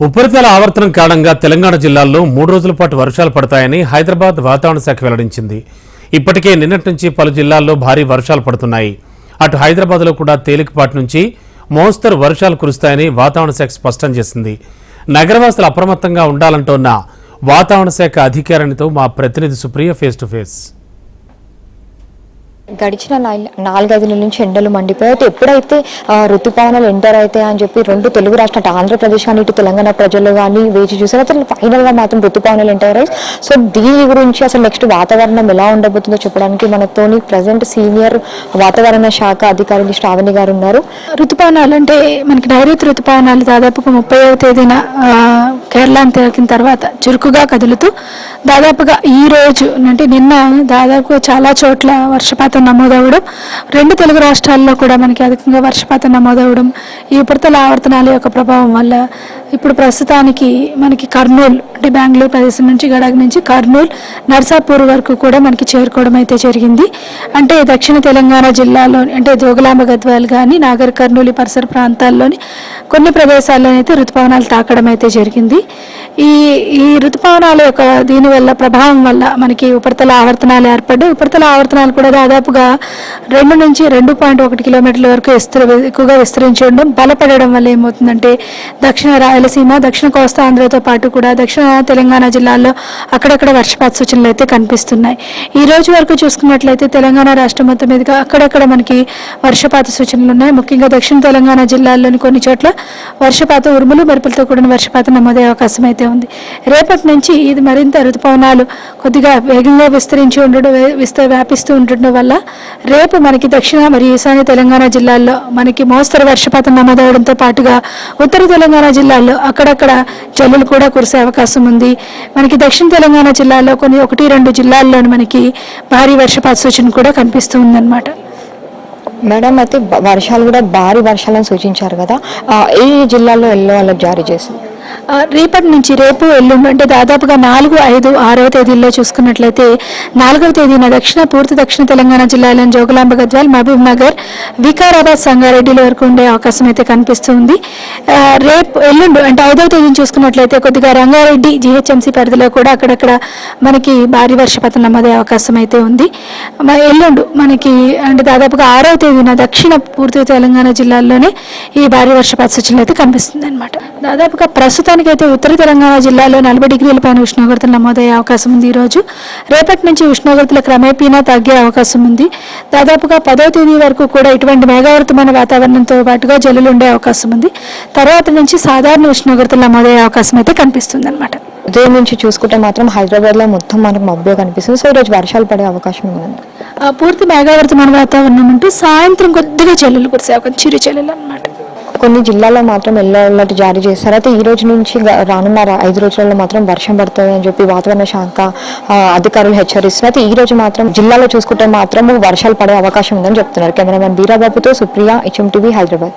ఉపరితల ఆవర్తనం కారణంగా తెలంగాణ జిల్లాల్లో 3 రోజుల పాటు వర్షాలు పడతాయని హైదరాబాద్ వాతావరణ శాఖ వెల్లడించింది. ఇప్పటికే నిన్నటి నుంచి పలు జిల్లాల్లో భారీ వర్షాలు పడుతున్నాయి. అటు హైదరాబాద్లో కూడా తేలికపాటి నుంచి మోస్తరు వర్షాలు కురుస్తాయని వాతావరణ శాఖ స్పష్టం చేసింది. నగరవాసులు అప్రమత్తంగా ఉండాలంటోన్న వాతావరణ శాఖ అధికారినితో మా ప్రతినిధి సుప్రియ ఫేస్ టు ఫేస్. గడిచిన 4-5 నెలల నుంచి ఎండలు మండిపోయాయి. ఎప్పుడైతే ఋతుపవనాలు ఎంటర్ అవుతాయి అని చెప్పి రెండు తెలుగు రాష్ట్రాలు ఆంధ్రప్రదేశ్ కానీ ఇటు తెలంగాణ ప్రజలు కానీ వేచి చూసారు. అయితే ఫైనల్ గా మాత్రం ఋతుపవనాలు ఎంటర్ అయ్యాయి. సో దీని గురించి అసలు నెక్స్ట్ వాతావరణం ఎలా ఉండబోతుందో చెప్పడానికి మనతోని ప్రజెంట్ సీనియర్ వాతావరణ శాఖ అధికారి శ్రావణి గారు ఉన్నారు. ఋతుపవనాలు అంటే మనకి నైరుతి ఋతుపవనాలు దాదాపుగా 30వ తేదీన కేరళను తాకిన తర్వాత చురుకుగా కదులుతూ దాదాపుగా ఈ రోజు అంటే నిన్న దాదాపుగా చాలా చోట్ల వర్షపాతం నమోదవడం, రెండు తెలుగు రాష్ట్రాల్లో కూడా మనకి అధికంగా వర్షపాతం నమోదవడం, ఈ ఉపరితల ఆవర్తనాల యొక్క ప్రభావం వల్ల ఇప్పుడు ప్రస్తుతానికి మనకి కర్నూలు అంటే బెంగళూరు ప్రదేశం నుంచి గడగ నుంచి కర్నూలు నర్సాపూర్ వరకు కూడా మనకి చేరుకోవడం అయితే జరిగింది. అంటే దక్షిణ తెలంగాణ జిల్లాలోని అంటే జోగులాంబ గద్వాల్ కానీ నాగర్ కర్నూలు పరిసర ప్రాంతాల్లోని కొన్ని ప్రదేశాల్లోనైతే ఋతుపవనాలు తాకడం అయితే జరిగింది. ఈ ఋతుపవనాల యొక్క దీనివల్ల ప్రభావం వల్ల మనకి ఉపరితల ఆవర్తనాలు ఏర్పడ్డాయి. ఉపరితల ఆవర్తనాలు కూడా దాదాపుగా 2 నుంచి 2.1 కిలోమీటర్ల వరకు ఎక్కువగా విస్తరించి ఉండడం, బలపడడం వల్ల ఏమవుతుందంటే దక్షిణ రాయలసీమ, దక్షిణ కోస్తా ఆంధ్రతో పాటు కూడా దక్షిణ తెలంగాణ జిల్లాల్లో అక్కడక్కడ వర్షపాత సూచనలు అయితే కనిపిస్తున్నాయి. ఈ రోజు వరకు చూసుకున్నట్లయితే తెలంగాణ రాష్ట్రం మొత్తం మీదుగా అక్కడక్కడ మనకి వర్షపాత సూచనలు ఉన్నాయి. ముఖ్యంగా దక్షిణ తెలంగాణ జిల్లాల్లోని కొన్ని చోట్ల వర్షపాతం ఉరుములు మెరుపులతో కూడిన వర్షపాతం నమోదయ్యే అవకాశం అయితే ఉంది. రేపటి నుంచి ఇది మరింత ఋతుపవనాలు కొద్దిగా వేగంగా వ్యాపిస్తూ ఉండడం వల్ల రేపు మనకి దక్షిణ మరియు ఈశాన్య తెలంగాణ జిల్లాల్లో మనకి మోస్తరు వర్షపాతం నమోదవడంతో పాటుగా ఉత్తర తెలంగాణ జిల్లాల్లో అక్కడక్కడ జల్లులు కూడా కురిసే అవకాశం ఉంది. మనకి దక్షిణ తెలంగాణ జిల్లాలో కొన్ని 1-2 జిల్లాల్లోని మనకి భారీ వర్షపాత సూచన కూడా కనిపిస్తూ ఉందన్నమాట. మేడం, అయితే వర్షాలు కూడా భారీ వర్షాలను సూచించారు కదా, ఏ జిల్లాలో ఎల్లో అలర్ట్ జారీ చేసింది? రేపటి నుంచి రేపు ఎల్లుండి అంటే దాదాపుగా 4, 5, 6వ తేదీల్లో చూసుకున్నట్లయితే 4వ తేదీన పూర్తి దక్షిణ తెలంగాణ జిల్లాలోని జోగులాంబ గద్వాల్, మహబూబ్ నగర్, వికారాబాద్, సంగారెడ్డిల వరకు ఉండే అవకాశం అయితే కనిపిస్తుంది. రేపు ఎల్లుండి అంటే 5వ తేదీని చూసుకున్నట్లయితే కొద్దిగా రంగారెడ్డి జీహెచ్ఎంసీ పరిధిలో కూడా అక్కడక్కడ మనకి భారీ వర్షపాతం నమోదయ్యే అవకాశం అయితే ఉంది. ఎల్లుండి మనకి అంటే దాదాపుగా 6వ తేదీన దక్షిణ పూర్తి తెలంగాణ జిల్లాల్లోనే ఈ భారీ వర్షపాత సూచనలు అయితే కనిపిస్తుంది అనమాట. దాదాపుగా ప్రస్తుతానికైతే ఉత్తర తెలంగాణ జిల్లాలో 40 డిగ్రీల పైన ఉష్ణోగ్రతలు నమోదయ్యే అవకాశం ఉంది. ఈరోజు రేపటి నుంచి ఉష్ణోగ్రతలు క్రమేపీనా తగ్గే అవకాశం ఉంది. దాదాపుగా 10వ తేదీ వరకు కూడా ఇటువంటి మేఘావృతమైన వాతావరణంతో పాటుగా జల్లులు ఉండే అవకాశం ఉంది. తర్వాత నుంచి సాధారణ ఉష్ణోగ్రతలు నమోదయ్యే అవకాశం అయితే కనిపిస్తుంది అనమాట. ఉదయం నుంచి చూసుకుంటే మాత్రం హైదరాబాద్లో మొత్తం మనకు మబ్బుగా కనిపిస్తుంది. సో ఈరోజు వర్షాలు పడే అవకాశం ఉందండి. పూర్తి మేఘావృతమైన వాతావరణం ఉంటూ సాయంత్రం కొద్దిగా జల్లులు కురిసే అవకాశం, చిరు జల్లులు అనమాట. కొన్ని జిల్లాల్లో మాత్రం ఎల్లో అలర్ట్ జారీ చేస్తారు. అయితే ఈ రోజు నుంచి రానున్న 5 రోజులలో మాత్రం వర్షం పడుతుంది అని చెప్పి వాతావరణ శాఖ అధికారులు హెచ్చరిస్తున్నారు. అయితే ఈ రోజు మాత్రం జిల్లాలో చూసుకుంటే మాత్రం వర్షాలు పడే అవకాశం ఉందని చెప్తున్నారు. కెమెరామెన్ బీరాబాబుతో సుప్రియ, HMTV, హైదరాబాద్.